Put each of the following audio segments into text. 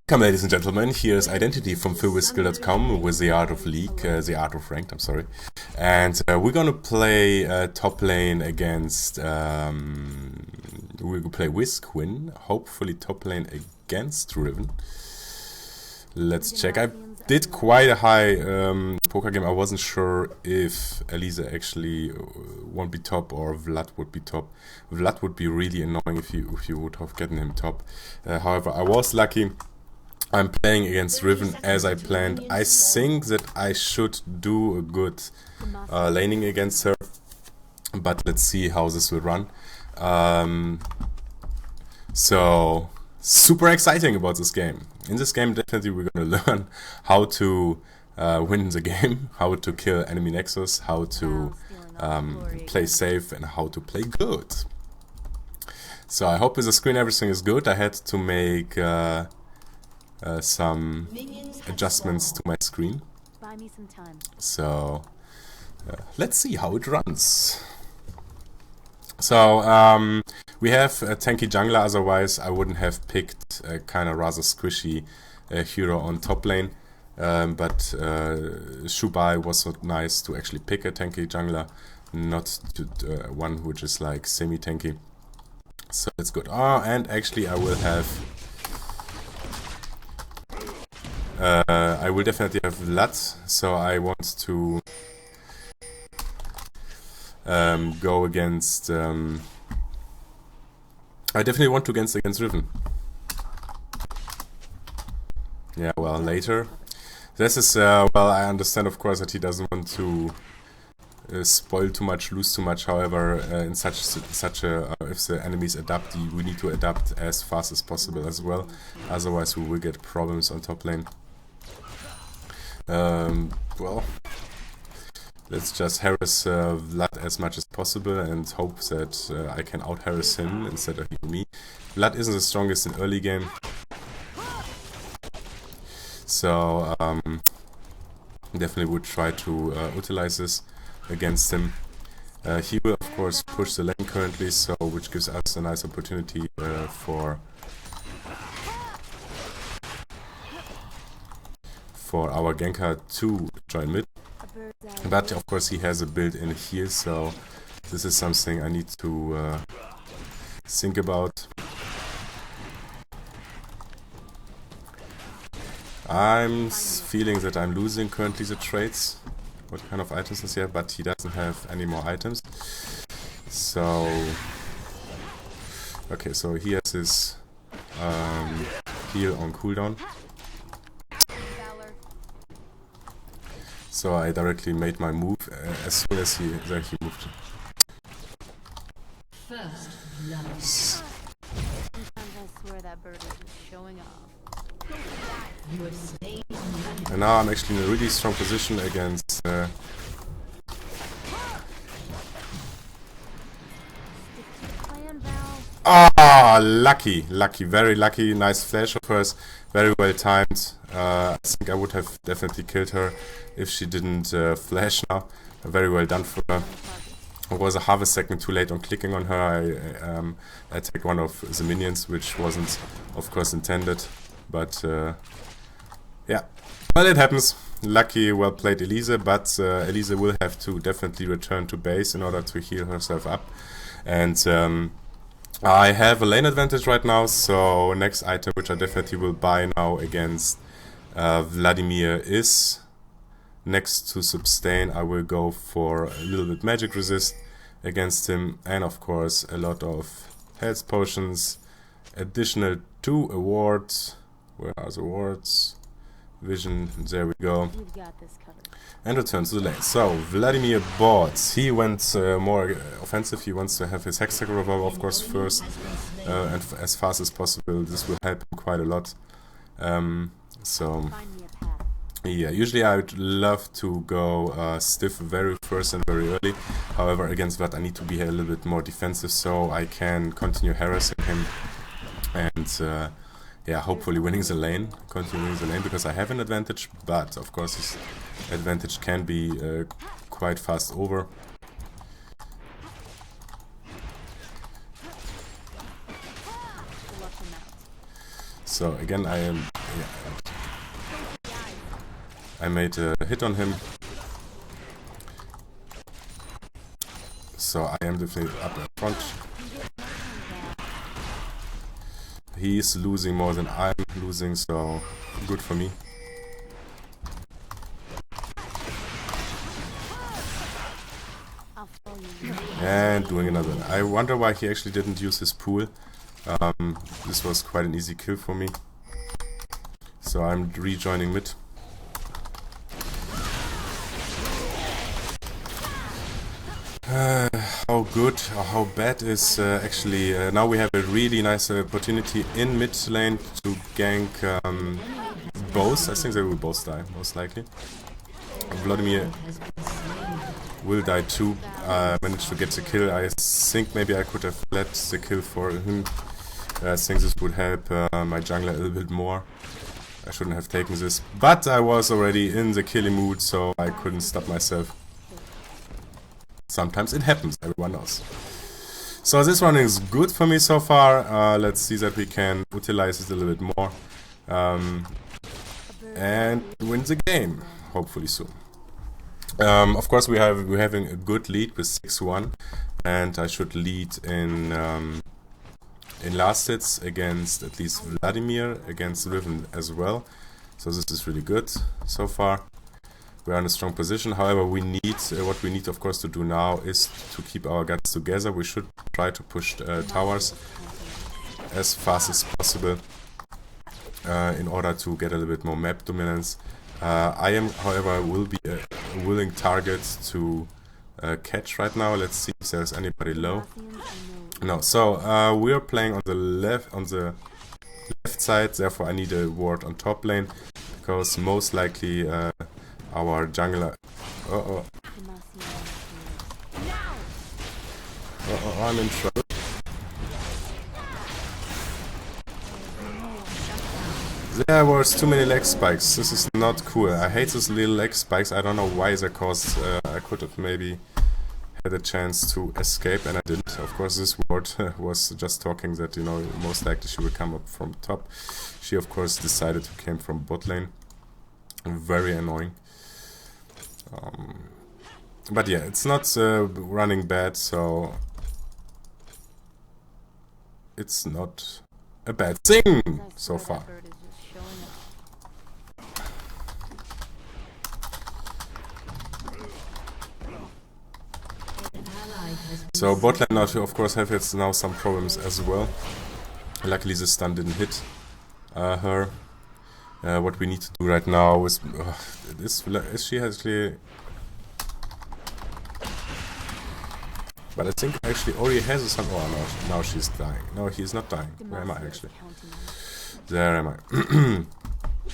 Welcome, ladies and gentlemen. Here's Identity from philwithskill.com with the Art of League, the Art of Ranked, I'm sorry. And we're gonna play top lane against, we're gonna play with Quinn, hopefully top lane against Riven. Let's check. I did quite a high poker game. I wasn't sure if Elisa actually won't be top or Vlad would be top. Vlad would be really annoying if you would have gotten him top. However, I was lucky. I'm playing against Riven as I planned. I think that I should do a good laning against her, but let's see how this will run. So, super exciting about this game. In this game, definitely we're going to learn how to win the game, how to kill enemy nexus, how to play safe, and how to play good. So I hope with the screen everything is good. I had to make some adjustments to my screen. So let's see how it runs. So we have a tanky jungler, otherwise I wouldn't have picked a kind of rather squishy hero on top lane. But Shubai was so nice to actually pick a tanky jungler, not to one which is like semi-tanky. So it's good. Oh, and actually I will have I will definitely have Vlad, so I want to go against I definitely want to against Riven. Yeah, well, later. This is, well, I understand of course that he doesn't want to spoil too much, lose too much. However, in such a if the enemies adapt, we need to adapt as fast as possible as well. Otherwise, we will get problems on top lane. Well, let's just harass Vlad as much as possible and hope that I can out-harass him instead of me. Vlad isn't the strongest in early game, so definitely would try to utilize this against him. He will of course push the lane currently, so which gives us a nice opportunity for our ganker to join mid. But of course he has a built-in heal, so this is something I need to think about. I'm feeling that I'm losing currently the trades. What kind of items does he have? But he doesn't have any more items. So okay, so he has his heal on cooldown. So I directly made my move as soon as he moved. And now I'm actually in a really strong position against lucky, very lucky, nice flash of hers, very well timed. I think I would have definitely killed her if she didn't flash now. Very well done for her. I was a half a second too late on clicking on her. I attacked one of the minions, which wasn't of course intended, but yeah, well, it happens. Lucky, well played Elisa, but Elisa will have to definitely return to base in order to heal herself up. And I have a lane advantage right now, so next item which I definitely will buy now against Vladimir is, next to sustain, I will go for a little bit magic resist against him, and of course a lot of health potions, additional 2 awards. Where are the awards? Vision, there we go. And return to the lane. So, Vladimir bought. He went more offensive. He wants to have his hexagon revolver, of course, first, and as fast as possible. This will help him quite a lot. So, yeah, usually I would love to go stiff very first and very early. However, against Vlad I need to be a little bit more defensive, so I can continue harassing him and yeah, hopefully winning the lane, continuing the lane, because I have an advantage, but of course this advantage can be quite fast over. So again, I am Yeah. I made a hit on him. So I am definitely up in front. He's losing more than I'm losing, so good for me. And doing another one. I wonder why he actually didn't use his pool. This was quite an easy kill for me. So I'm rejoining mid. How good or how bad is actually now we have a really nice opportunity in mid lane to gank both. I think they will both die, most likely. Vladimir will die too. Managed to get the kill. I think maybe I could have led the kill for him. I think this would help my jungler a little bit more. I shouldn't have taken this, but I was already in the killing mood, so I couldn't stop myself. Sometimes it happens, everyone knows. So this one is good for me so far. Let's see that we can utilize it a little bit more and win the game, hopefully soon. Of course, we're having a good lead with 6-1, and I should lead in last hits against at least Vladimir, against Riven as well. So this is really good so far. We are in a strong position. However, we need what we need, of course, to do now is to keep our guns together. We should try to push towers as fast as possible in order to get a little bit more map dominance. I am, however, will be a willing target to catch right now. Let's see if there's anybody low. No, so we are playing on the left side. Therefore, I need a ward on top lane because most likely our jungler. I'm in trouble. There was too many leg spikes. This is not cool. I hate those little leg spikes. I don't know why they caused. I could have maybe had a chance to escape, and I didn't. Of course, this ward was just talking that, you know, most likely she would come up from top. She, of course, decided to come from bot lane. Very annoying. But yeah, it's not running bad, so it's not a bad thing so far. So bot lane now, of course, have now some problems as well. Luckily, the stun didn't hit her. What we need to do right now is she actually. But I think actually already has a stun. Oh no, now she's dying. No, he's not dying. Where am I actually? There am I.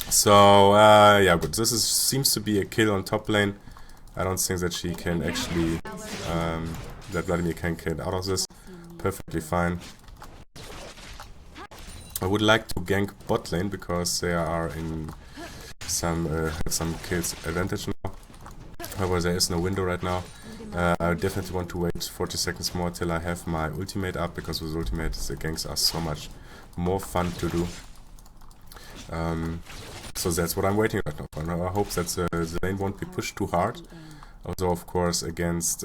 So yeah, but this seems to be a kill on top lane. I don't think that she can actually that Vladimir can get out of this. Perfectly fine. I would like to gank bot lane because they are in have some kills advantage now. However, there is no window right now. I definitely want to wait 40 seconds more till I have my ultimate up, because with ultimate the ganks are so much more fun to do. So that's what I'm waiting right now for. I hope that the lane won't be pushed too hard. Although, of course, against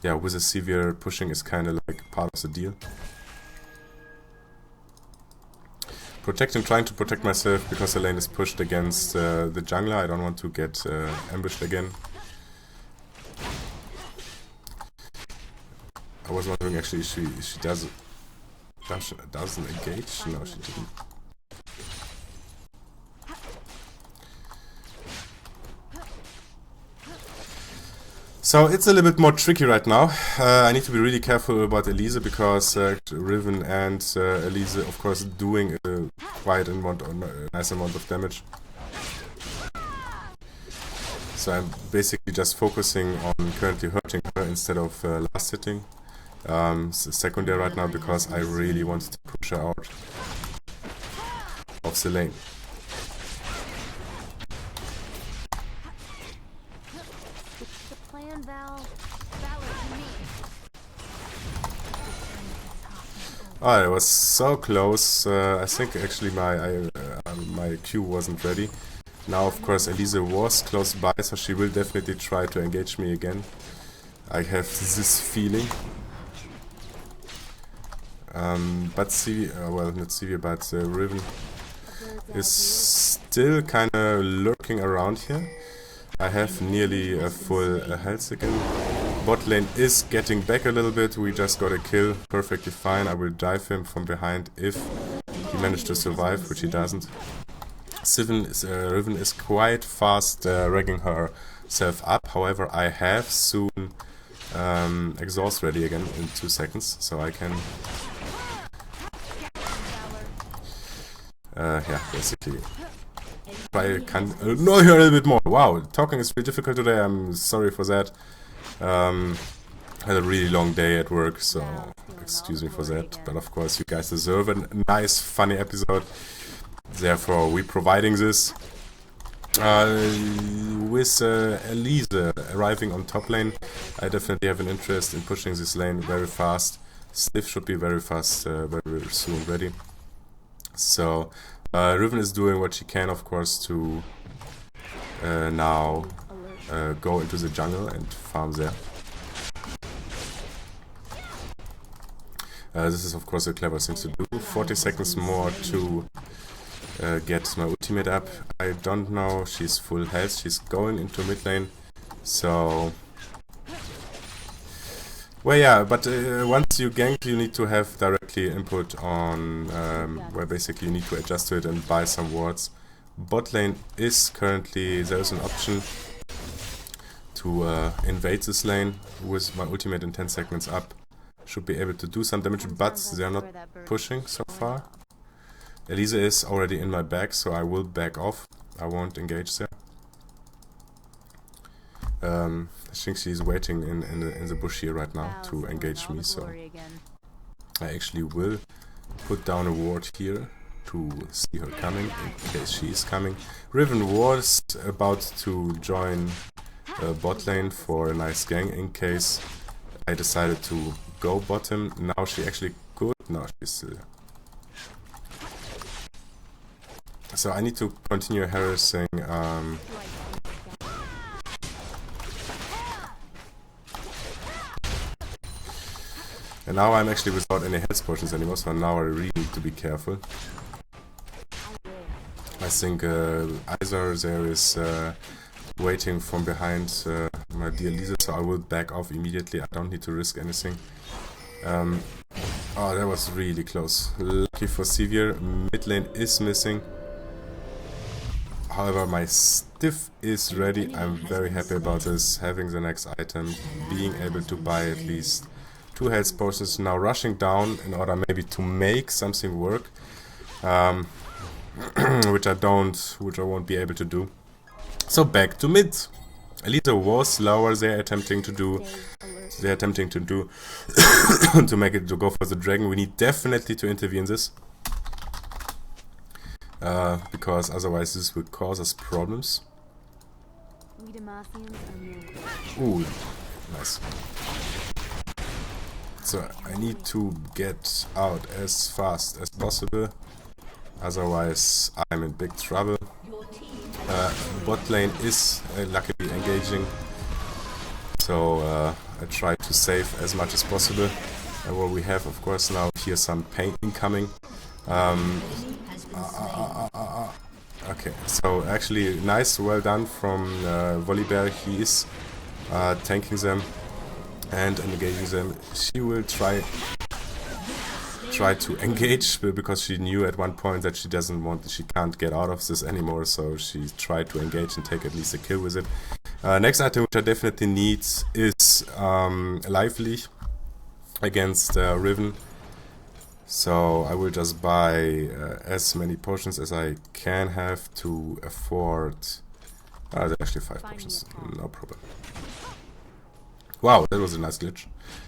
yeah, with a severe pushing is kind of like part of the deal. Trying to protect myself because the lane is pushed against the jungler. I don't want to get ambushed again. I was wondering actually, she doesn't engage. No, she didn't. So it's a little bit more tricky right now. I need to be really careful about Elise because Riven and Elise, of course, doing quite a nice amount of damage. So I'm basically just focusing on currently hurting her instead of last hitting. Secondary right now because I really wanted to push her out of the lane. Oh, it was so close. I think actually my Q wasn't ready. Now, of course, Elise was close by, so she will definitely try to engage me again. I have this feeling. But well, not CV, but Riven is still kind of lurking around here. I have nearly a full health again. Bot lane is getting back a little bit. We just got a kill. Perfectly fine. I will dive him from behind if he managed to survive, which he doesn't. Riven is quite fast ragging herself up. However, I have soon exhaust ready again in 2 seconds, so I can yeah, basically try no, here a little bit more. Wow, talking is really difficult today. I'm sorry for that. Had a really long day at work, so excuse me for that. But of course, you guys deserve a nice, funny episode. Therefore, we're providing this. With Elise arriving on top lane, I definitely have an interest in pushing this lane very fast. Stiff should be very fast, very soon ready. So, Riven is doing what she can, of course, to now go into the jungle and farm there. This is, of course, a clever thing to do. 40 seconds more to get my ultimate up. I don't know, she's full health, she's going into mid lane, so... Well, yeah, but once you gank, you need to have directly input on where basically you need to adjust to it and buy some wards. Bot lane is currently, there's an option to invade this lane with my ultimate in 10 seconds up. Should be able to do some damage, but they are not pushing so far. Elise is already in my back, so I will back off. I won't engage there. I think she's waiting in the bush here right now to engage me, so I actually will put down a ward here to see her coming, in case she is coming. Riven was about to join bot lane for a nice gang in case I decided to go bottom. Now she actually could. No, she's still there. So I need to continue harassing and now I'm actually without any health potions anymore, so now I really need to be careful. I think either there is waiting from behind my dear Lisa, so I will back off immediately. I don't need to risk anything. Oh, that was really close. Lucky for Severe, mid lane is missing. However, my stiff is ready. I'm very happy about this, having the next item, being able to buy at least 2 health potions, now rushing down in order maybe to make something work, which I won't be able to do. So back to mid. Elise was lower. They're attempting to do to make it to go for the dragon. We need definitely to intervene this. Because otherwise this will cause us problems. Ooh, nice. So I need to get out as fast as possible, otherwise I'm in big trouble. Bot lane is luckily engaging, so I try to save as much as possible. Well, we have, of course, now here some pain incoming. Okay, so actually nice, well done from Volibear. He is tanking them and engaging them. She will try to engage because she knew at one point that she can't get out of this anymore, so she tried to engage and take at least a kill with it. Next item which I definitely need is Lively against Riven. So I will just buy as many potions as I can have to afford... there are actually 5 potions, no problem. Wow, that was a nice glitch.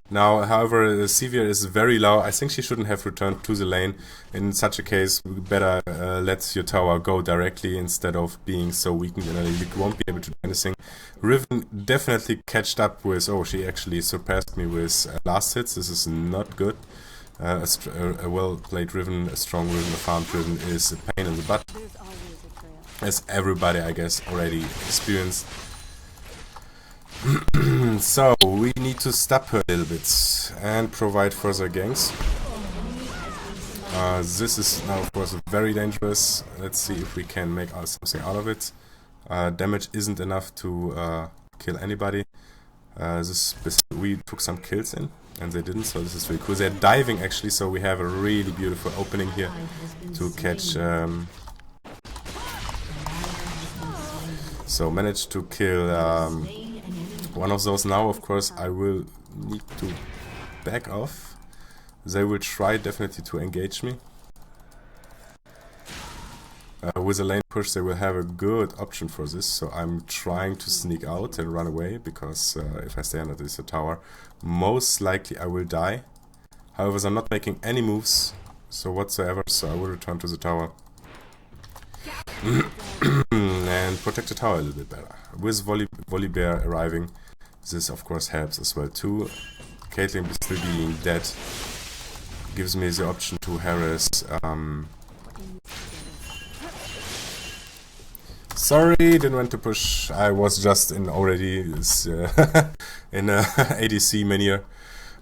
Now, however, Severe is very low. I think she shouldn't have returned to the lane. In such a case, we better let your tower go directly instead of being so weakened and you won't be able to do anything. Riven definitely catched up with... Oh, she actually surpassed me with last hits. This is not good. A well-played Riven, a strong Riven, a farmed Riven is a pain in the butt, as everybody, I guess, already experienced. So, we need to stop her a little bit and provide further ganks. This is now, of course, very dangerous. Let's see if we can make something out of it. Damage isn't enough to kill anybody. We took some kills in, and they didn't, so this is really cool. They're diving, actually, so we have a really beautiful opening here to catch... So, managed to kill one of those. Now, of course, I will need to back off. They will try definitely to engage me. With a lane push, they will have a good option for this, so I'm trying to sneak out and run away, because if I stay under this tower, most likely I will die. However, I'm not making any moves whatsoever, so I will return to the tower. And protect the tower a little bit better. With Volibear arriving, this of course helps as well too. Caitlyn still being dead gives me the option to harass... Sorry, didn't want to push. I was just in already in ADC mania.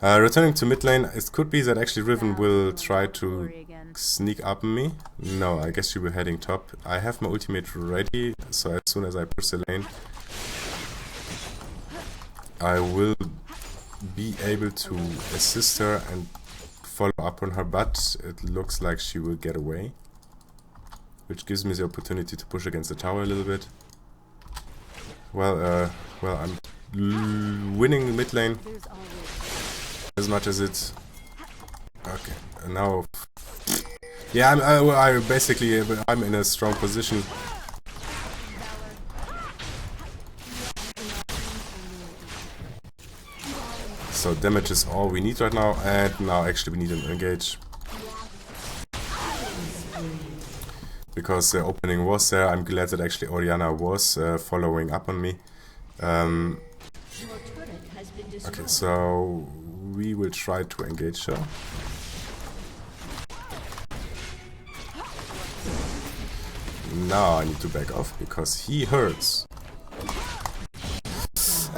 Returning to mid lane, it could be that actually Riven will try to sneak up on me. No, I guess she will heading top. I have my ultimate ready, so as soon as I push the lane, I will be able to assist her and follow up on her, but it looks like she will get away, which gives me the opportunity to push against the tower a little bit. Well, I'm winning mid lane as much as it's... Okay, and now... Yeah, I'm in a strong position. So damage is all we need right now, and now actually we need to engage. Because the opening was there, I'm glad that actually Orianna was following up on me. Okay, so we will try to engage her. Now I need to back off because he hurts.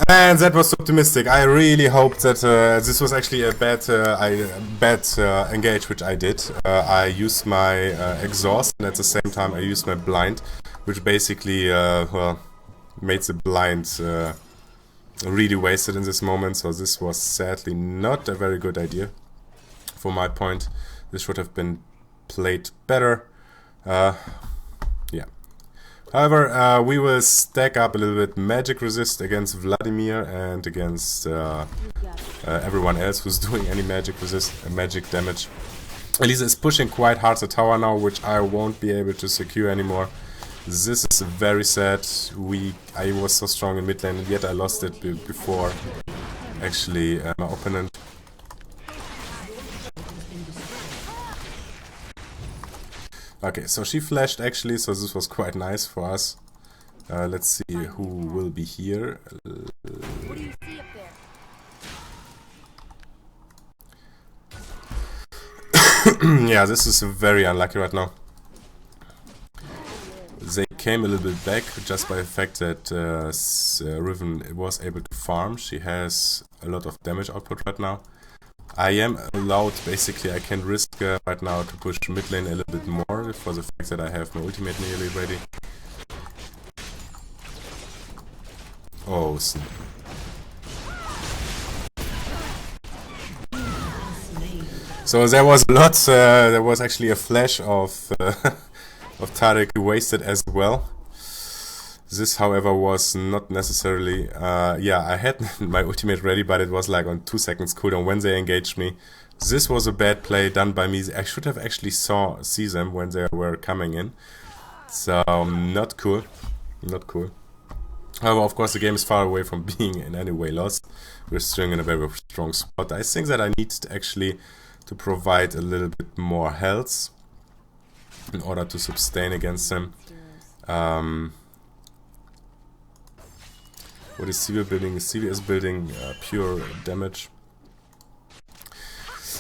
And that was optimistic. I really hoped that this was actually a bad engage which I did. I used my exhaust, and at the same time I used my blind, which basically well, made the blind really wasted in this moment. So this was sadly not a very good idea. For my point, this should have been played better. Yeah. However, we will stack up a little bit magic resist against Vladimir and against everyone else who's doing any magic resist, magic damage. Elisa is pushing quite hard the tower now, which I won't be able to secure anymore. This is very sad. I was so strong in mid lane, and yet I lost it before actually my opponent. Okay, so she flashed actually, so this was quite nice for us. Let's see who will be here. What do you see up there? Yeah, this is very unlucky right now. They came a little bit back just by the fact that Riven was able to farm. She has a lot of damage output right now. I am allowed, basically, I can risk right now to push mid lane a little bit more for the fact that I have my ultimate nearly ready. Oh, snap. So there was a lot, there was actually a flash of Tarek wasted as well. This, however, was not necessarily... yeah, I had my ultimate ready, but it was like on 2 seconds cooldown when they engaged me. This was a bad play done by me. I should have actually see them when they were coming in. So, not cool. Not cool. However, of course, the game is far away from being in any way lost. We're still in a very strong spot. I think that I need actually to provide a little bit more health in order to sustain against them. What is CV building? CV is building pure damage.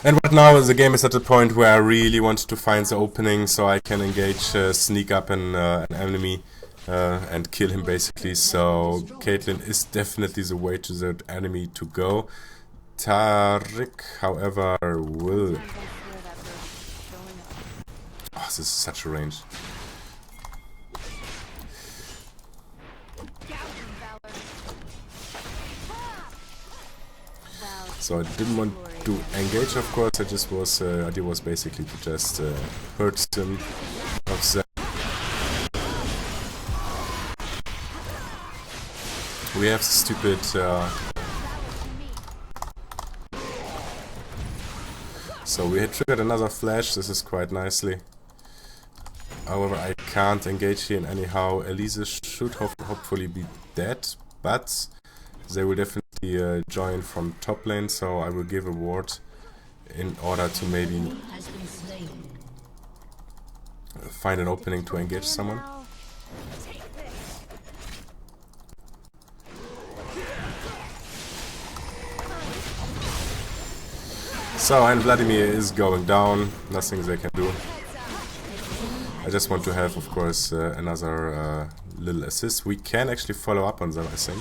And right now the game is at the point where I really want to find the opening so I can engage, sneak up an enemy and kill him basically. So Caitlyn is definitely the way to the enemy to go. Tariq, however, will... Oh, this is such a range. So I didn't want to engage, of course. I just was idea was basically to just hurt them of them. We have stupid. So we had triggered another flash. This is quite nicely. However, I can't engage here anyhow. Elise should hopefully be dead, but they will definitely join from top lane, so I will give a ward in order to maybe find an opening to engage someone. So, and Vladimir is going down, nothing they can do. I just want to have, of course, another little assist. We can actually follow up on them, I think.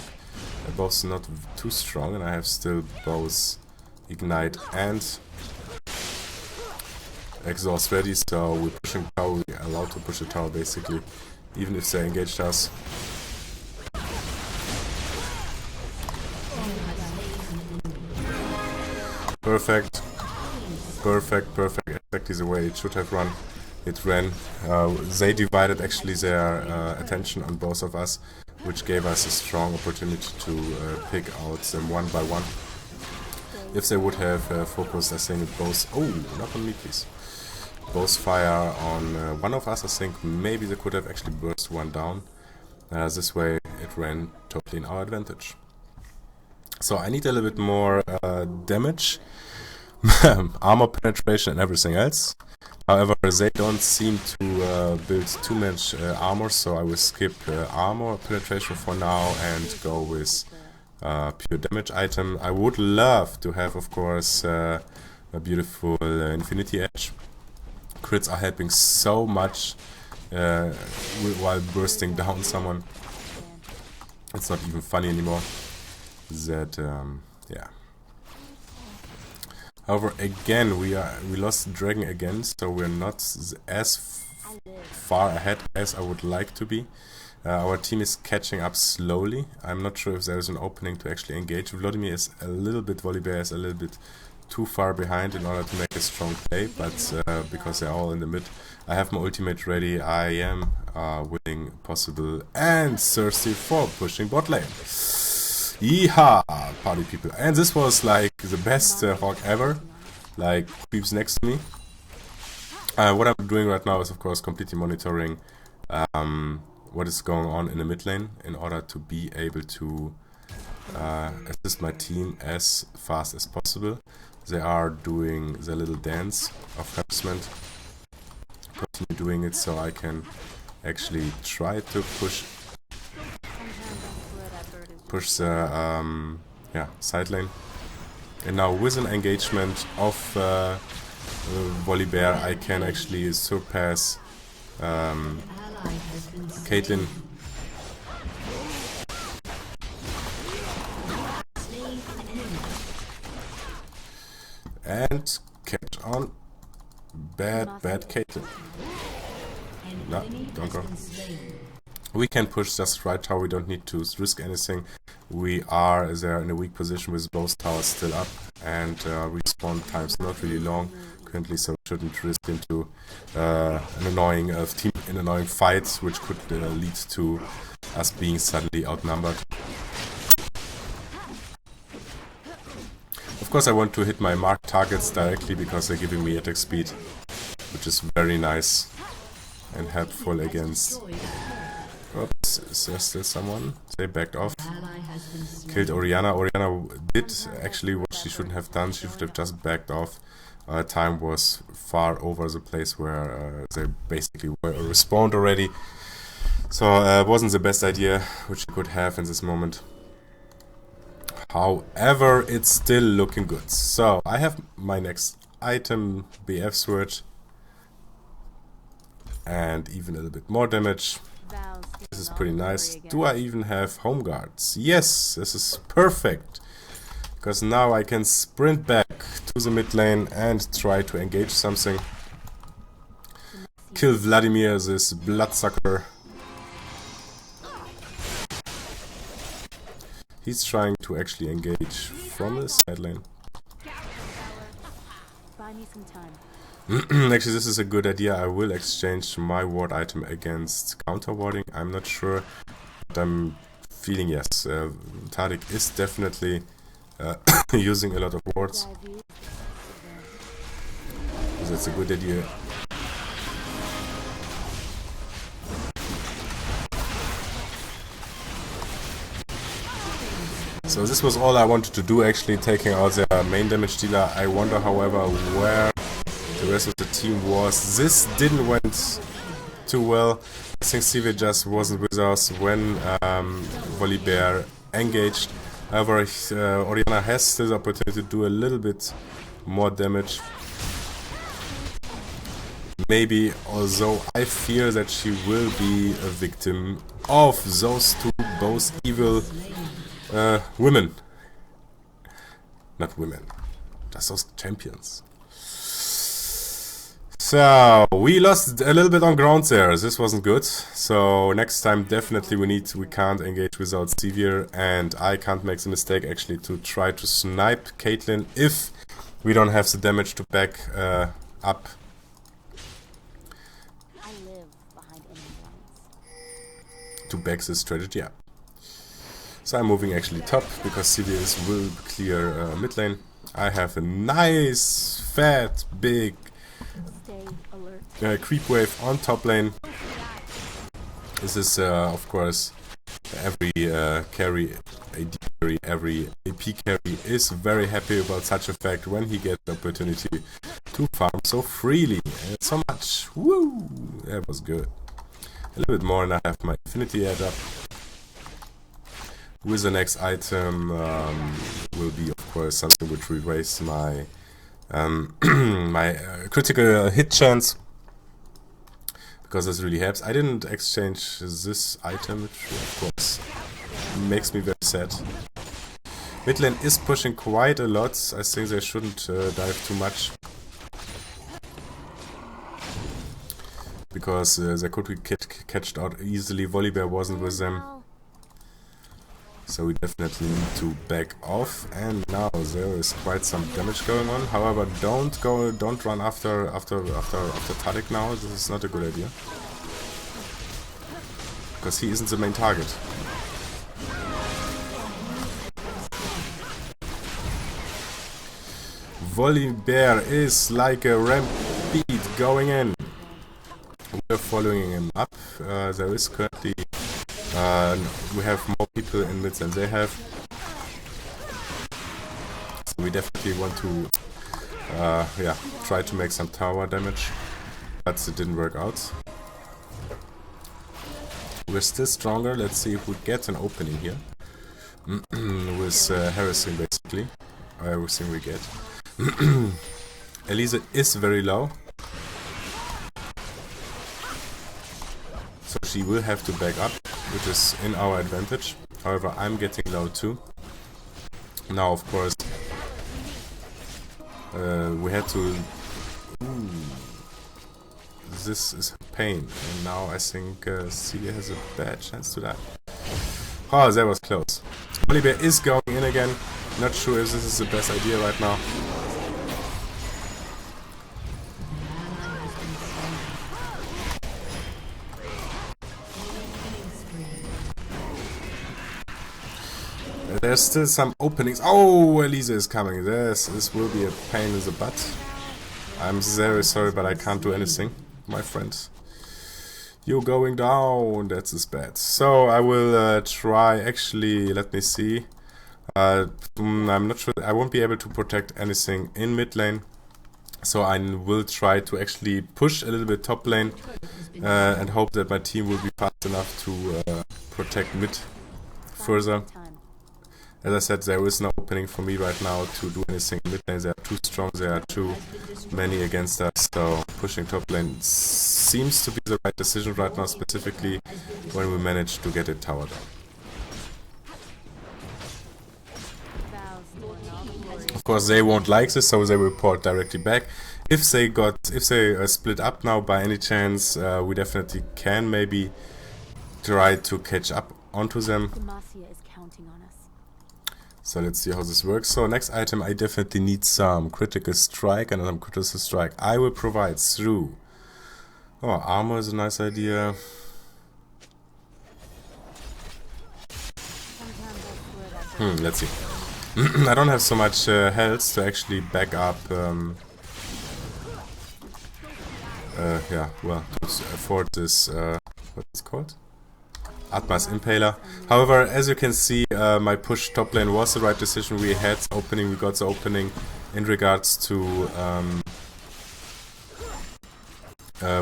They're both not too strong, and I have still both Ignite and Exhaust ready, so we're pushing tower, we're allowed to push the tower basically, even if they engaged us. Perfect. Perfect, perfect, exactly the way it should have run. It ran. They divided actually their attention on both of us, which gave us a strong opportunity to pick out them one by one. If they would have focused, I think, both... Oh, not on me, please. Both fire on one of us, I think maybe they could have actually burst one down. This way it ran totally in our advantage. So I need a little bit more damage, armor penetration and everything else. However, they don't seem to build too much armor, so I will skip armor penetration for now and go with pure damage item. I would love to have, of course, a beautiful Infinity Edge. Crits are helping so much while bursting down someone. It's not even funny anymore. That, yeah. However, again, we lost Dragon again, so we're not as far ahead as I would like to be. Our team is catching up slowly. I'm not sure if there is an opening to actually engage. Vladimir is a little bit, Volibear is a little bit too far behind in order to make a strong play, but because they're all in the mid, I have my ultimate ready. I am willing, possible, and thirsty for pushing bot lane. Yeehaw, party people. And this was like the best hawk ever. Like, creeps next to me. What I'm doing right now is, of course, completely monitoring what is going on in the mid lane in order to be able to assist my team as fast as possible. They are doing the little dance of harassment. Continue doing it so I can actually try to push the yeah, side lane. And now with an engagement of Volibear, I can actually surpass Caitlyn. And catch on. Bad Caitlyn. No, don't go. We can push just right tower, we don't need to risk anything. We are there in a weak position with both towers still up, and respawn time's not really long currently, so shouldn't risk into an annoying annoying fight, which could lead to us being suddenly outnumbered. Of course I want to hit my marked targets directly because they're giving me attack speed, which is very nice and helpful against... Oops, is there still someone? They backed off. Killed Orianna. Orianna did actually what she shouldn't have done. She should have just backed off. Time was far over the place where they basically were respawned already. So it wasn't the best idea which you could have in this moment. However, it's still looking good. So I have my next item, BF sword, and even a little bit more damage. This is pretty nice. Do I even have home guards? Yes, this is perfect. Because now I can sprint back to the mid lane and try to engage something. Kill Vladimir, this bloodsucker. He's trying to actually engage from the side lane. Actually, this is a good idea. I will exchange my ward item against counter warding. I'm not sure, but I'm feeling yes. Tariq is definitely using a lot of wards. That's a good idea. So this was all I wanted to do, actually, taking out their main damage dealer. I wonder, however, where the rest of the team was. This didn't went too well. I think CV just wasn't with us when Volibear engaged. However, Orianna has still the opportunity to do a little bit more damage. Maybe, although I fear that she will be a victim of those two, both evil women. Not women, just those champions. So, we lost a little bit on ground there. This wasn't good. So, next time definitely we can't engage without Sevier, and I can't make the mistake actually to try to snipe Caitlyn if we don't have the damage to back up. To back this strategy up. So I'm moving actually top because CDS will clear mid lane. I have a nice, fat, big creep wave on top lane. This is of course every carry, AD carry, every AP carry is very happy about such a fact when he gets the opportunity to farm so freely and so much. Woo! That was good. A little bit more and I have my Infinity Edge up. With the next item will be of course something which will raise my my critical hit chance, because this really helps. I didn't exchange this item, which of course makes me very sad. Mid lane is pushing quite a lot. I think they shouldn't dive too much, because they could be catched out easily. Volibear wasn't with them. So we definitely need to back off, and now there is quite some damage going on. However, don't run after Tariq now. This is not a good idea, because he isn't the main target. Volibear is like a rampede going in. We're following him up. There is currently we have more people in mid than they have, so we definitely want to yeah, try to make some tower damage, but it didn't work out. We're still stronger. Let's see if we get an opening here with harassing basically everything we get. Elise is very low, so she will have to back up, which is in our advantage. However, I'm getting low too. Now, of course, we had to... Ooh, this is pain. And now I think Celia has a bad chance to die. Oh, that was close. Volibear is going in again. Not sure if this is the best idea right now. There's still some openings. Oh, Elise is coming. This will be a pain in the butt. I'm very sorry, but I can't do anything, my friend. You're going down. That's as bad. So I will try. Actually, let me see. I'm not sure. I won't be able to protect anything in mid lane. So I will try to actually push a little bit top lane and hope that my team will be fast enough to protect mid further. As I said, there is no opening for me right now to do anything in mid lane. They are too strong, there are too many against us, so pushing top lane seems to be the right decision right now, specifically when we manage to get a tower down. Of course, they won't like this, so they report directly back. If they split up now by any chance, we definitely can maybe try to catch up onto them. So let's see how this works. So next item, I definitely need some critical strike, and some critical strike I will provide through. Oh, armor is a nice idea. Let's see. I don't have so much health to actually back up. Yeah, well, to afford this. What's it called? Atma's Impaler. However, as you can see, my push top lane was the right decision. We had the opening, we got the opening in regards to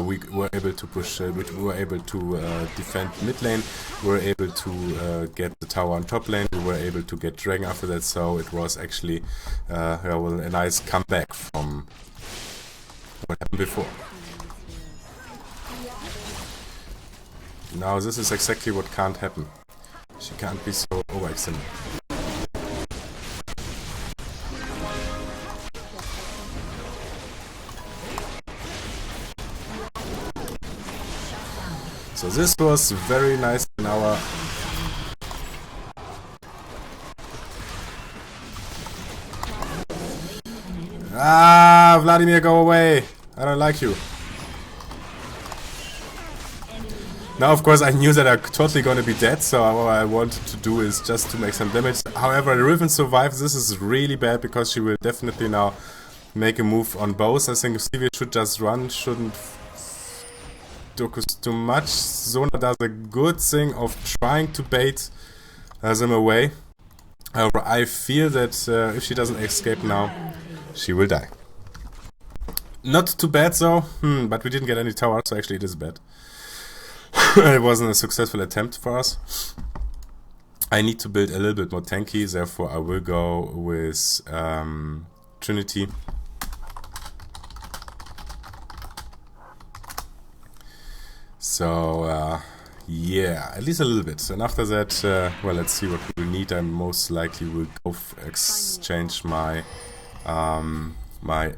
we were able to push, we were able to defend mid lane, we were able to get the tower on top lane, we were able to get Dragon after that, so it was actually well, a nice comeback from what happened before. Now this is exactly what can't happen. She can't be so overextended. So this was very nice in our... Ah, Vladimir, go away! I don't like you. Now, of course, I knew that I'm totally going to be dead, so all I wanted to do is just to make some damage. However, Riven survives. This is really bad because she will definitely now make a move on both. I think Sivir should just run, shouldn't focus too much. Zona does a good thing of trying to bait them away. However, I fear that if she doesn't escape now, she will die. Not too bad though, but we didn't get any tower, so actually it is bad. It wasn't a successful attempt for us. I need to build a little bit more tanky, therefore I will go with Id3ntyD. So yeah, at least a little bit. And after that, well, let's see what we will need. I most likely will go exchange my my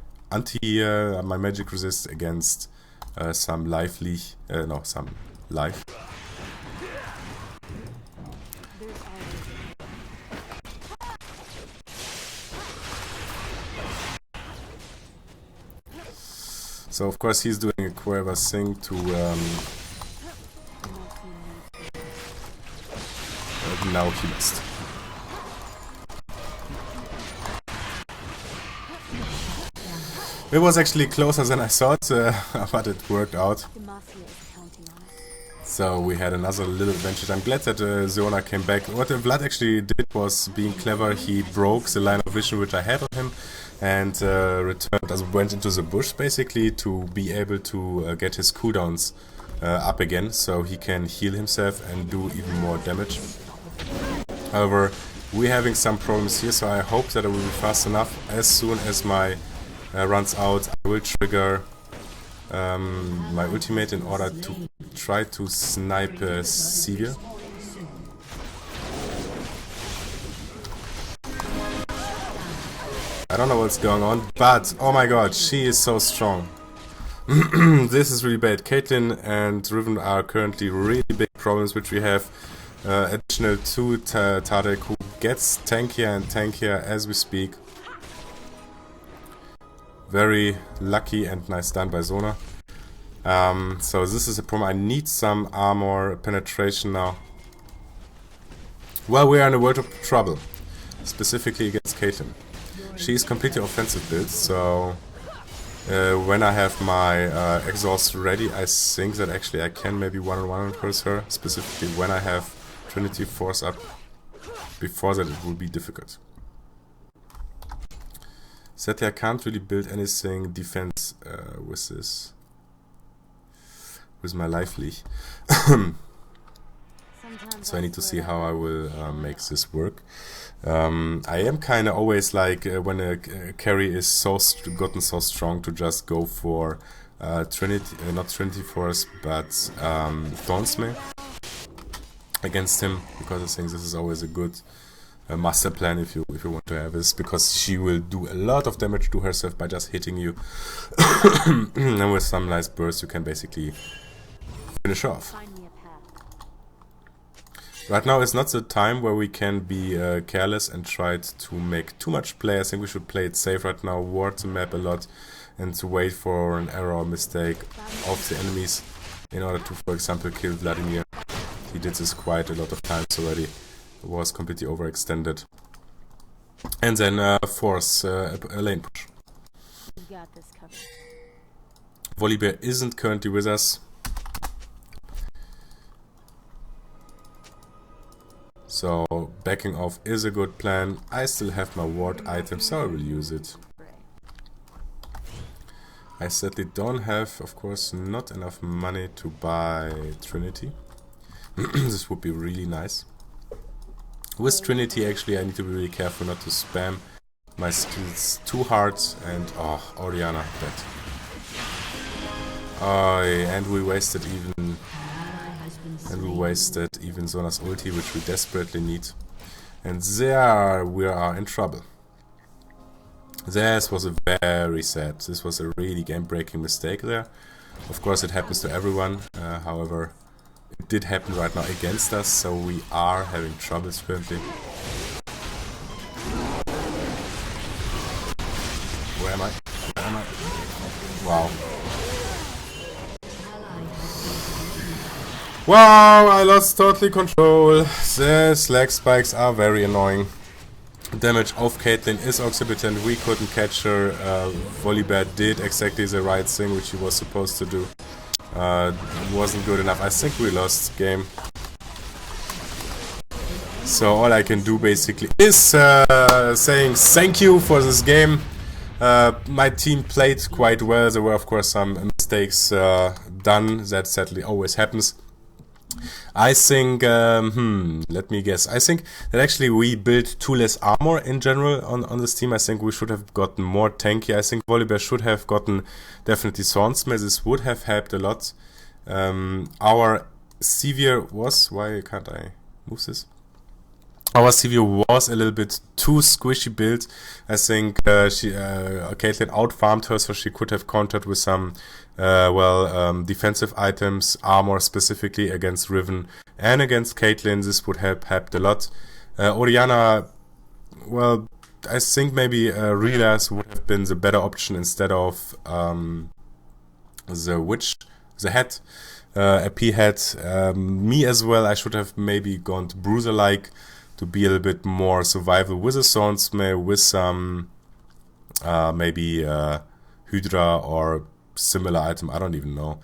my magic resist against some lively, some life. So of course he's doing a clever thing to now he missed. It was actually closer than I thought, but it worked out. So we had another little advantage. I'm glad that Zona came back. What Vlad actually did was being clever. He broke the line of vision which I had on him and went into the bush basically to be able to get his cooldowns up again, so he can heal himself and do even more damage. However, we're having some problems here, so I hope that I will be fast enough. As soon as my runs out, I will trigger my ultimate in order to try to snipe Sivir. I don't know what's going on, but oh my god, she is so strong. This is really bad. Caitlyn and Riven are currently really big problems which we have. Additional to Tadek, who gets tankier and tankier as we speak. Very lucky and nice done by Zona. So this is a problem. I need some armor penetration now. Well, we are in a world of trouble, specifically against Caitlyn. She is completely offensive build, so when I have my exhaust ready, I think that actually I can maybe one-on-one curse her, specifically when I have Trinity Force up. Before that it will be difficult. Sadly, I can't really build anything defense with this. With my life leash. So I need to see how I will make this work. I am kind of always like when a carry is gotten so strong to just go for Trinity, not Trinity Force, but Thornsmith against him, because I think this is always a good master plan if you want to have this, because she will do a lot of damage to herself by just hitting you. And with some nice bursts you can basically finish off. Right now is not the time where we can be careless and try to make too much play. I think we should play it safe right now, ward the map a lot, and to wait for an error or mistake of the enemies in order to, for example, kill Vladimir. He did this quite a lot of times already. It was completely overextended. And then force a lane push. Volibear isn't currently with us. So backing off is a good plan. I still have my ward item, so I will use it. I sadly don't have, of course, not enough money to buy Trinity. This would be really nice. With Trinity, actually, I need to be really careful not to spam my skills too hard. And oh, Orianna dead. Oh, and we wasted even. And we wasted even Zona's ulti, which we desperately need. And there we are in trouble. This was a very sad. This was a really game-breaking mistake there. Of course, it happens to everyone. However, it did happen right now against us, so we are having troubles currently. Where am I? Where am I? Wow. Wow, I lost totally control. The slag spikes are very annoying. Damage of Caitlyn is exorbitant. We couldn't catch her. Volibear did exactly the right thing, which he was supposed to do. Wasn't good enough. I think we lost game. So all I can do basically is saying thank you for this game. My team played quite well. There were of course some mistakes done. That sadly always happens. I think, let me guess. I think that actually we built too less armor in general on this team. I think we should have gotten more tanky. I think Volibear should have gotten definitely Swordsmith. This would have helped a lot. Our Severe was... Why can't I move this? Our Severe was a little bit too squishy built. I think Caitlyn outfarmed her, so she could have countered with some defensive items, armor specifically against Riven and against Caitlyn. This would have helped a lot. Orianna, well, I think maybe Relaz would have been the better option instead of the Witch, the Head, a P-Head. Me as well, I should have maybe gone to Bruiser-like, to be a little bit more survival with a Swordsmith, with some maybe Hydra or similar item, I don't even know.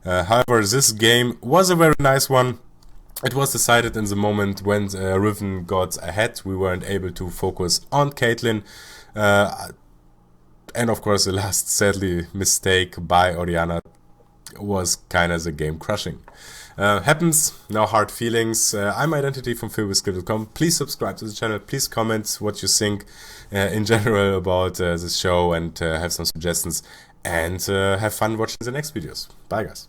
However, this game was a very nice one. It was decided in the moment when Riven got ahead. We weren't able to focus on Caitlyn. And of course the last sadly mistake by Orianna was kind of the game crushing. Happens, no hard feelings. I'm Id3ntyD from filmwithskill.com. Please subscribe to the channel. Please comment what you think in general about this show, and have some suggestions. And have fun watching the next videos. Bye guys.